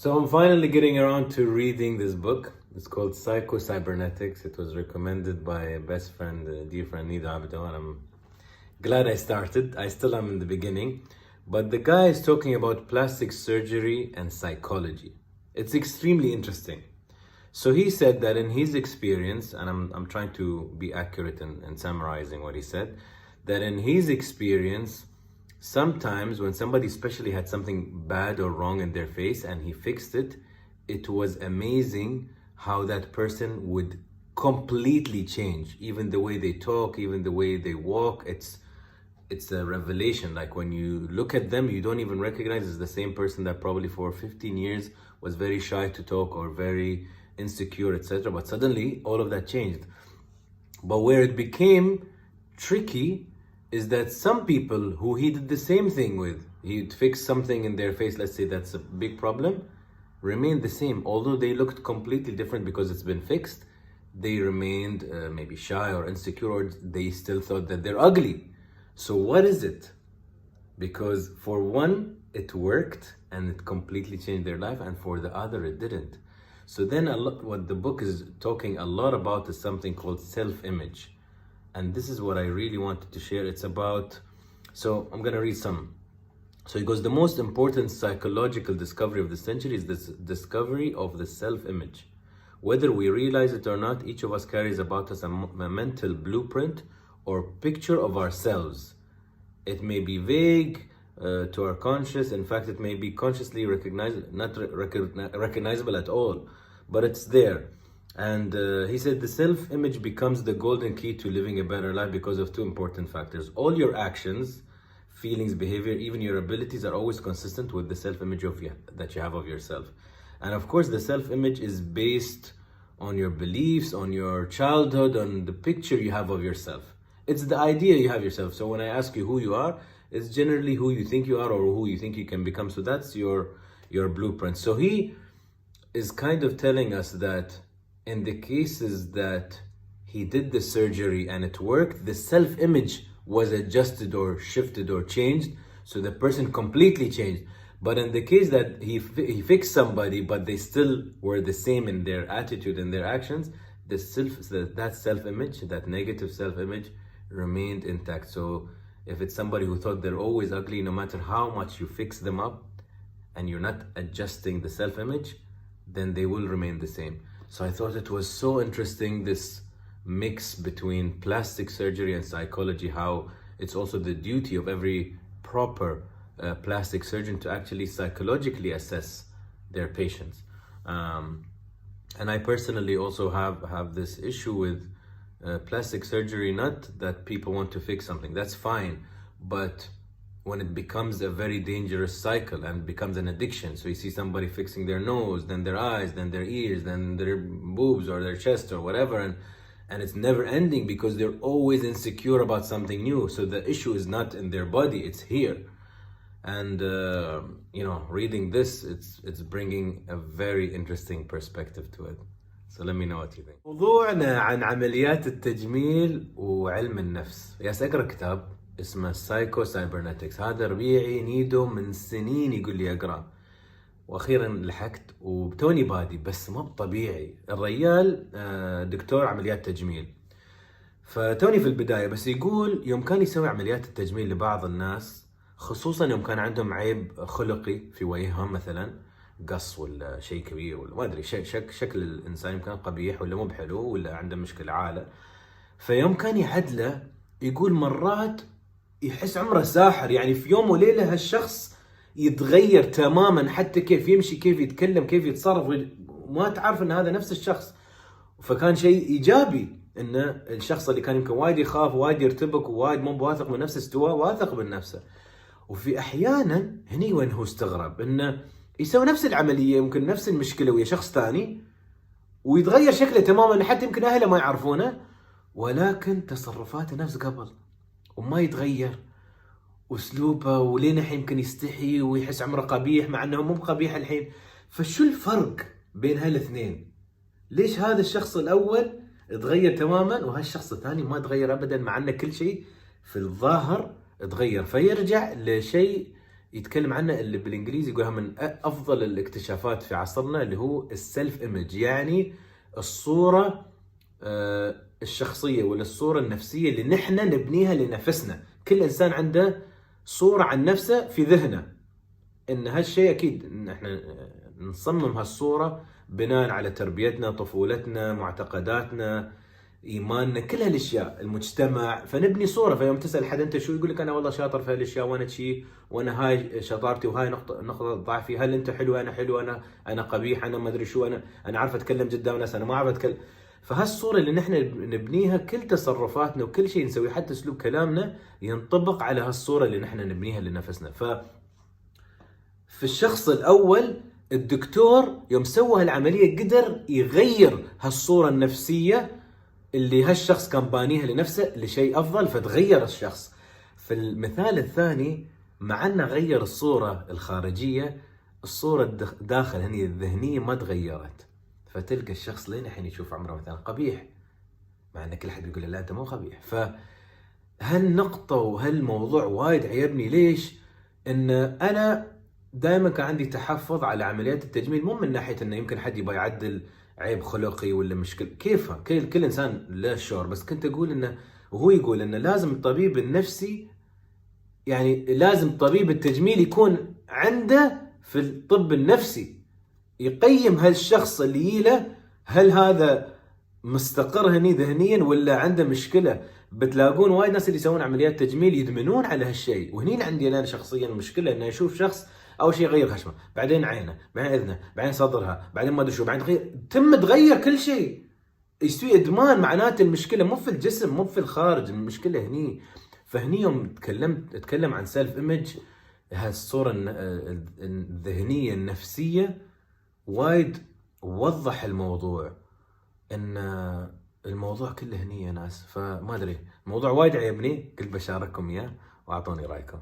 So I'm finally getting around to reading this book. It's called Psycho-Cybernetics. It was recommended by a best friend, dear friend Nida Abdo, and I'm glad I started. I still am in the beginning. But the guy is talking about plastic surgery and psychology. It's extremely interesting. So he said that in his experience, and I'm trying to be accurate in summarizing what he said, that in his experience, sometimes when somebody especially had something bad or wrong in their face and he fixed it, it was amazing how that person would completely change. Even the way they talk, even the way they walk, it's a revelation. Like when you look at them, you don't even recognize it's the same person that probably for 15 years was very shy to talk or very insecure, etc. But suddenly all of that changed. But where it became tricky is that some people who he did the same thing with, he'd fix something in their face, let's say that's a big problem, remained the same. Although they looked completely different because it's been fixed, they remained maybe shy or insecure, or they still thought that they're ugly. So what is it? Because for one, it worked and it completely changed their life, and for the other, it didn't. So then what the book is talking a lot about is something called self-image. And this is what I really wanted to share. It's about, so I'm going to read some. So he goes, the most important psychological discovery of the century is this discovery of the self-image. Whether we realize it or not, each of us carries about us a mental blueprint or picture of ourselves. It may be vague to our conscious. In fact, it may be consciously not recognizable at all, but it's there. And he said the self-image becomes the golden key to living a better life because of two important factors. All your actions, feelings, behavior, even your abilities are always consistent with the self-image that you have of yourself. And of course, the self-image is based on your beliefs, on your childhood, on the picture you have of yourself. It's the idea you have yourself. So when I ask you who you are, it's generally who you think you are or who you think you can become. So that's your blueprint. So he is kind of telling us that in the cases that he did the surgery and it worked, the self-image was adjusted or shifted or changed, so the person completely changed. But in the case that he fixed somebody, but they still were the same in their attitude and their actions, that self-image, that negative self-image remained intact. So if it's somebody who thought they're always ugly, no matter how much you fix them up and you're not adjusting the self-image, then they will remain the same. So I thought it was so interesting, this mix between plastic surgery and psychology, how it's also the duty of every proper plastic surgeon to actually psychologically assess their patients. And I personally also have this issue with plastic surgery, not that people want to fix something, that's fine, but when it becomes a very dangerous cycle and becomes an addiction. So you see somebody fixing their nose, then their eyes, then their ears, then their boobs or their chest or whatever, and it's never ending because they're always insecure about something new. So the issue is not in their body, it's here. And reading this, it's bringing a very interesting perspective to it. So let me know what you think. موضوعنا عن عمليات التجميل وعلم النفس. أقرأ كتاب اسمه Psycho-Cybernetics. هذا ربيعي نيدو من سنين يقول لي أقرأ، وأخيرا لحقت وبتوني بادي، بس مو طبيعي. الرجال دكتور عمليات تجميل، فتوني في البداية، بس يقول يوم كان يسوي عمليات التجميل لبعض الناس، خصوصا يوم كان عندهم عيب خلقي في وجههم، مثلا قص ولا شيء كبير ولا ما أدري، شكل الإنسان يمكن قبيح ولا مو بحلو ولا عنده مشكلة عالة، فيوم كان يعدله يقول مرات يحس عمره ساحر. يعني في يوم وليلة هالشخص يتغير تماما، حتى كيف يمشي، كيف يتكلم، كيف يتصرف، ما تعرف ان هذا نفس الشخص. فكان شيء ايجابي ان الشخص اللي كان يمكن وايد يخاف، وايد يرتبك، وايد مو واثق من نفسه، استوى واثق من نفسه. وفي احيانا هني وين هو استغرب انه يسوي نفس العملية، يمكن نفس المشكلة ويا شخص ثاني، ويتغير شكله تماما، حتى يمكن اهله ما يعرفونه، ولكن تصرفاته نفس قبل وما يتغير، واسلوبه ولين الحين يمكن يستحي ويحس عمره قبيح مع انه مو قبيح الحين. فشو الفرق بين هالاثنين؟ ليش هذا الشخص الاول تغير تماما وهالشخص الثاني ما تغير ابدا، مع انه كل شيء في الظاهر تغير؟ فيرجع لشيء يتكلم عنه اللي بالانجليزي يقولها من افضل الاكتشافات في عصرنا، اللي هو السيلف ايمج، يعني الصورة الشخصية ولا الصورة النفسية اللي نحن نبنيها لنفسنا. كل انسان عنده صورة عن نفسه في ذهنه، ان هالشيء اكيد ان احنا نصمم هالصورة بناء على تربيتنا، طفولتنا، معتقداتنا، ايماننا، كل هالاشياء، المجتمع، فنبني صوره. فيوم تسال حد انت شو، يقول لك انا والله شاطر في هالاشياء وانا شيء، وانا هاي شطارتي وهاي نقطه ضعفي، هل انت حلو انا حلو، انا قبيح، انا ما ادري شو، انا عارف اتكلم قدام ناس، انا ما اعرف اتكلم. فهالصوره اللي نحن نبنيها، كل تصرفاتنا وكل شيء نسويه حتى اسلوب كلامنا ينطبق على هالصوره اللي نحن نبنيها لنفسنا. في الشخص الاول الدكتور يوم سوى هالعمليه قدر يغير هالصوره النفسيه اللي هالشخص كان بانيها لنفسه لشيء افضل، فتغير الشخص. في المثال الثاني مع انه غير الصوره الخارجيه، الصوره داخل هني الذهنيه ما تغيرت، فتلقى الشخص لين الحين يشوف عمره مثلا قبيح، مع ان كل حد يقول له لا انت مو قبيح. فهالنقطه وهالموضوع وايد عيبني. ليش؟ ان انا دائما كان عندي تحفظ على عمليات التجميل، مو من ناحيه انه يمكن حد يبغى يعدل عيب خلقي ولا مشكله، كيفها كل انسان له شعور، بس كنت اقول انه، وهو يقول انه لازم الطبيب النفسي، يعني لازم طبيب التجميل يكون عنده في الطب النفسي يقيم هالشخص اللي يجيله، هل هذا مستقر هني ذهنيا ولا عنده مشكله. بتلاقون وايد ناس اللي يسوون عمليات تجميل يدمنون على هالشيء. وهني عندي انا شخصيا مشكله، انه يشوف شخص اول شيء يغير خشمه، بعدين عينه، بعدين اذنه، بعدين صدرها، بعدين ما ادري شو، بعدين تغير كل شيء، يستوي ادمان. معناته المشكله مو في الجسم، مو في الخارج، المشكله هني. فهني يوم اتكلم عن سيلف ايمج، هالصوره الذهنيه النفسيه، وايد وضح الموضوع، ان الموضوع كله هني يا ناس. فما ادري، الموضوع وايد عيبني، قلت بشارككم اياه واعطوني رايكم.